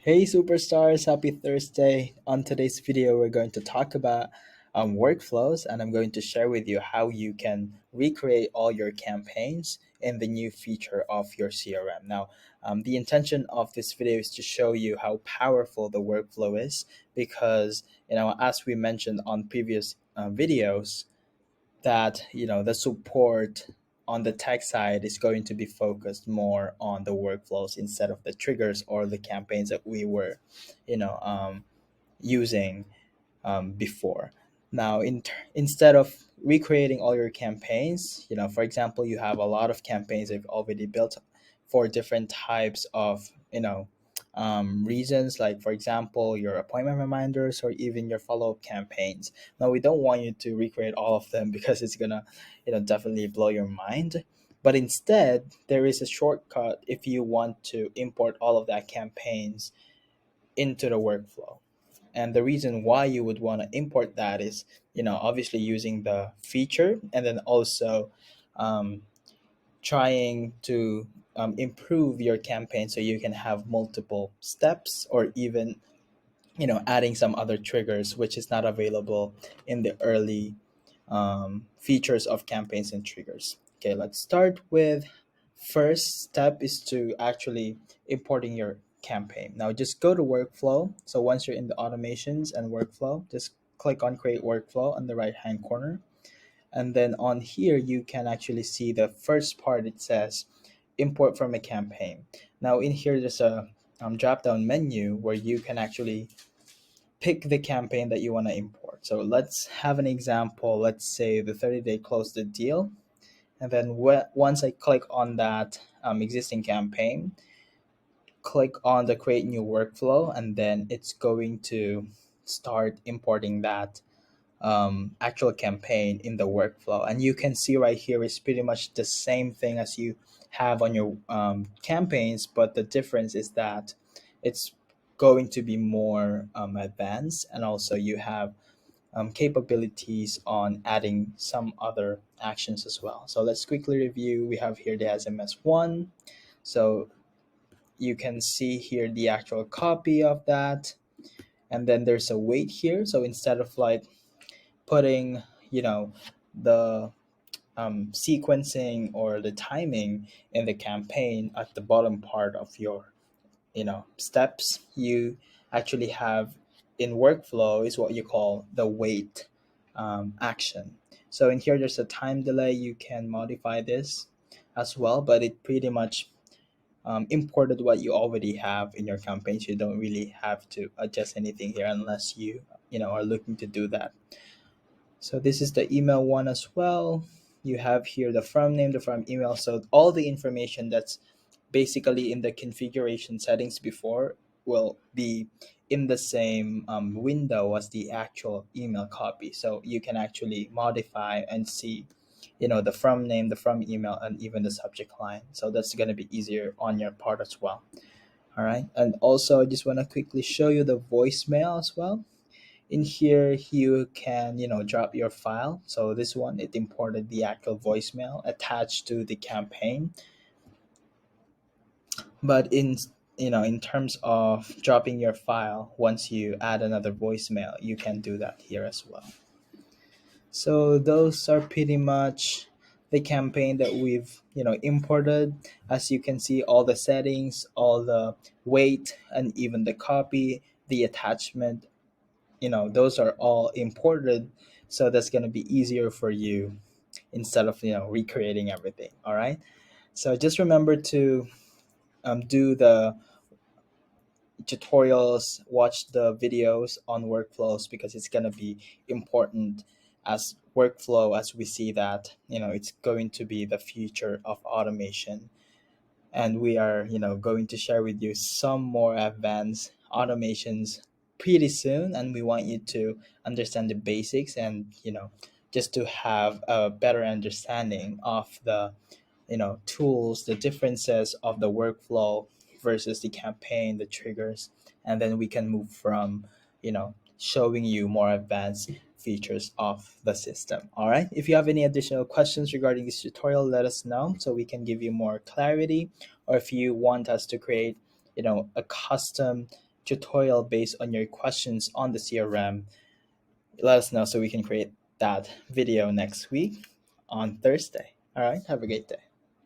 Hey superstars, happy Thursday. On today's video, we're going to talk about workflows, and I'm going to share with you how you can recreate all your campaigns in the new feature of your CRM. Now, the intention of this video is to show you how powerful the workflow is because, as we mentioned on previous videos, that the support on the tech side is going to be focused more on the workflows instead of the triggers or the campaigns that we were you know um, using before. Now, instead of recreating all your campaigns, for example, you have a lot of campaigns they've already built for different types of reasons, like for example your appointment reminders or even your follow-up campaigns. Now, we don't want you to recreate all of them because it's gonna definitely blow your mind, but instead there is a shortcut if you want to import all of that campaigns into the workflow. And the reason why you would want to import that is, obviously using the feature, and then also um, trying to improve your campaign so you can have multiple steps, or even adding some other triggers which is not available in the early features of campaigns and triggers. Okay, let's start with first step is to actually importing your campaign. Now just go to workflow. So once you're in the automations and workflow, just click on create workflow on the right hand corner. And then on here, you can actually see the first part. It says import from a campaign. Now in here, there's a drop down menu where you can actually pick the campaign that you want to import. So let's have an example. Let's say the 30-day close the deal. And then once I click on that existing campaign, click on the create new workflow, and then it's going to start importing that actual campaign in the workflow. And you can see right here is pretty much the same thing as you have on your campaigns, but the difference is that it's going to be more advanced, and also you have capabilities on adding some other actions as well. So let's quickly review. We have here the SMS1. So you can see here the actual copy of that. And then there's a weight here. So instead of like putting, the sequencing or the timing in the campaign at the bottom part of your steps, you actually have in workflow is what you call the wait action. So in here there's a time delay. You can modify this as well, but it pretty much imported what you already have in your campaigns. You don't really have to adjust anything here unless you are looking to do that. So this is the email one as well. You have here the from name, the from email. So all the information that's basically in the configuration settings before will be in the same window as the actual email copy. So you can actually modify and see, the from name, the from email, and even the subject line. So that's going to be easier on your part as well. All right. And also, I just want to quickly show you the voicemail as well. In here you can drop your file. So this one, it imported the actual voicemail attached to the campaign. But in terms of dropping your file, once you add another voicemail, you can do that here as well. So those are pretty much the campaign that we've imported. As you can see, all the settings, all the weight, and even the copy, the attachment, those are all imported. So that's going to be easier for you instead of recreating everything. All right, so just remember to do the tutorials, watch the videos on workflows, because it's going to be important as workflow, as we see that it's going to be the future of automation. And we are going to share with you some more advanced automations pretty soon, and we want you to understand the basics, and just to have a better understanding of the tools, the differences of the workflow versus the campaign, the triggers. And then we can move from showing you more advanced features of the system. All right, if you have any additional questions regarding this tutorial, let us know so we can give you more clarity. Or if you want us to create a custom tutorial based on your questions on the CRM, let us know so we can create that video next week on Thursday. All right, have a great day.